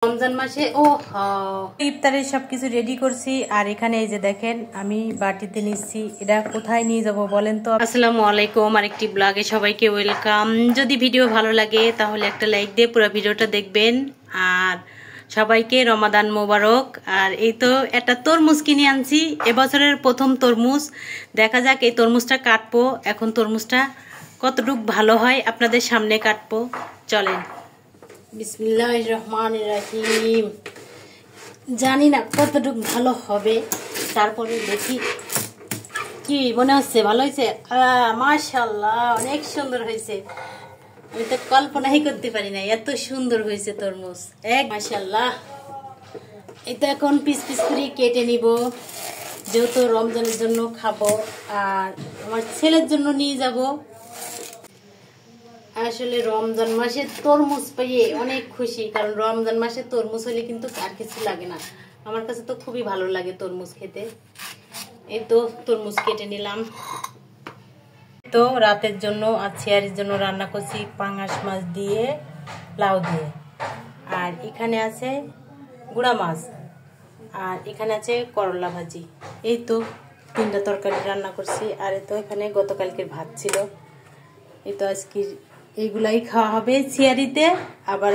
রমজান মাসে ইফতারের সবকিছু রেডি করছি। আর এখানে এই যে দেখেন আমি বাটিতে নিচ্ছি। এটা কোথায় নিয়ে যাব বলেন তো? আসসালামু আলাইকুম, আরেকটি ব্লগে সবাইকে ওয়েলকাম। যদি ভিডিও ভালো লাগে তাহলে একটা লাইক দিয়ে পুরো ভিডিওটা দেখবেন। আর সবাইকে রমাদান মোবারক। আর এই তো একটা তরমুজ কিনে আনছি, এবছরের প্রথম তরমুজ। দেখা যাক এই তরমুজটা কাটবো। এখন তরমুজটা কতটুকু ভালো হয় আপনাদের সামনে কাটবো, চলেন। বিসমিল্লাহির রহমানির রহিম। জানি না কতটুকু ভালো হবে, তারপরে দেখি। কি মনে হচ্ছে ভালো হয়েছে? মাশাআল্লাহ, অনেক সুন্দর হয়েছে। আমি তো কল্পনাই করতে পারি না এত সুন্দর হয়েছে তরমুজ। মাশাআল্লাহ। এটা এখন পিস পিস করে কেটে নিব, যেহেতু রমজানের জন্য খাবো আর আমার ছেলের জন্য নিয়ে যাব। আসলে রমজান মাসে তরমুজ পেয়ে অনেক খুশি, কারণ রমজান মাসে তরমুজ হলে কিন্তু আর কিছু লাগে না। আমার কাছে তো খুবই ভালো লাগে তরমুজ খেতে। এই তো তরমুজ কেটে নিলাম। তো রাতের জন্য আর ছেলের জন্য রান্না করছি পাঙ্গাস মাছ দিয়ে, লাউ দিয়ে। আর এখানে আছে গুড়া মাছ, আর এখানে আছে করলা ভাজি। এই তো তিনটা তরকারি রান্না করছি। আর এই তো এখানে গতকালকের ভাত ছিল। এই তো আজকে এইগুলাই খাওয়া হবে সিয়ারিতে, আবার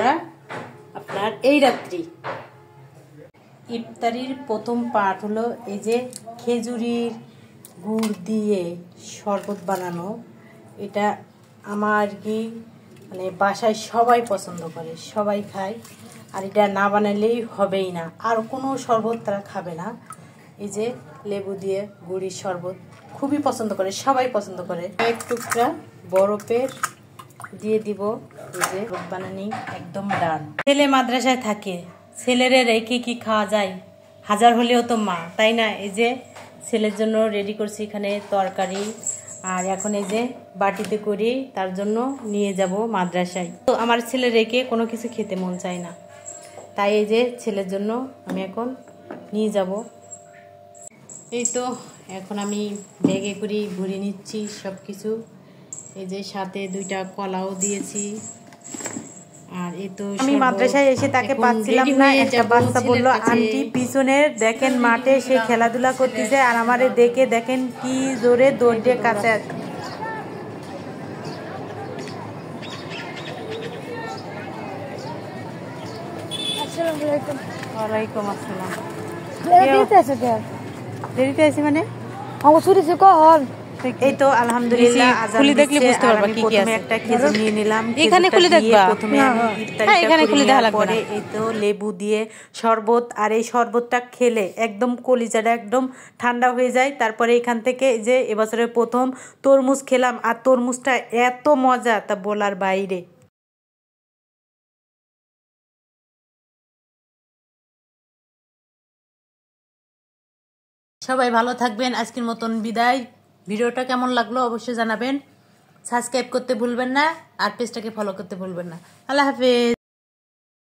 আপনার এই রাত্রি। ইফতারির প্রথম পার্ট হলো এই যে খেজুরির গুড় দিয়ে শরবত বানানো। এটা আমার কি মানে বাসায় সবাই পছন্দ করে, সবাই খায়। আর এটা না বানালেই হবেই না, আর কোনো শরবত তারা খাবে না। এই যে লেবু দিয়ে গুড়ির শরবত খুবই পছন্দ করে, সবাই পছন্দ করে। এক টুকরা বরফের দিয়ে দিব। এই যে বানানি একদম ডান। ছেলে মাদ্রাসায় থাকে, ছেলেরে রেখে কি খাওয়া যায়? হাজার হলেও তো মা, তাই না? এই যে ছেলের জন্য রেডি করছি এখানে তরকারি। আর এখন এই যে বাটিতে করি তার জন্য নিয়ে যাব মাদ্রাসায়। তো আমার ছেলে রেখে কোনো কিছু খেতে মন চায় না, তাই এই যে ছেলের জন্য আমি এখন নিয়ে যাব। এই তো এখন আমি ব্যাগে করে ভরে নিচ্ছি সব কিছু। এই যে সাথে দুইটা কলাও দিয়েছি। আর এই তো আমি মাদ্রাসায় এসে তাকে পাচ্ছিলাম না। একটা বাচ্চা বলল, আন্টি পিছনের দেখেন মাঠে সে খেলাধুলা করতেছে। আর আমারে দেখে দেখেন কি জোরে দৌড় দিয়ে কাছে। ওয়ালাইকুম আসসালাম। দেরিতে আছি মানে এই তো আলহামদুলিল্লাহ খুলে দেখলে বুঝতে পারবা কি কি আছে। একটা খেজুর নিয়ে নিলাম, এখানে খুলে দেখবা। প্রথমে এখানে খুলে দেখা লাগবে না। এই তো লেবু দিয়ে শরবত, আর এই শরবতটা খেলে একদম কলিজাটা একদম ঠান্ডা হয়ে যায়। তারপরে এখান থেকে যে এবছরের প্রথম তরমুজ খেলাম, আর তরমুজটা এত মজা তা বলার বাইরে। সবাই ভালো থাকবেন। আজকের মতন বিদায়। ভিডিওটা কেমন লাগলো অবশ্যই জানাবেন। সাবস্ক্রাইব করতে ভুলবেন না, আর পেজটাকে ফলো করতে ভুলবেন না। আল্লাহ হাফেজ।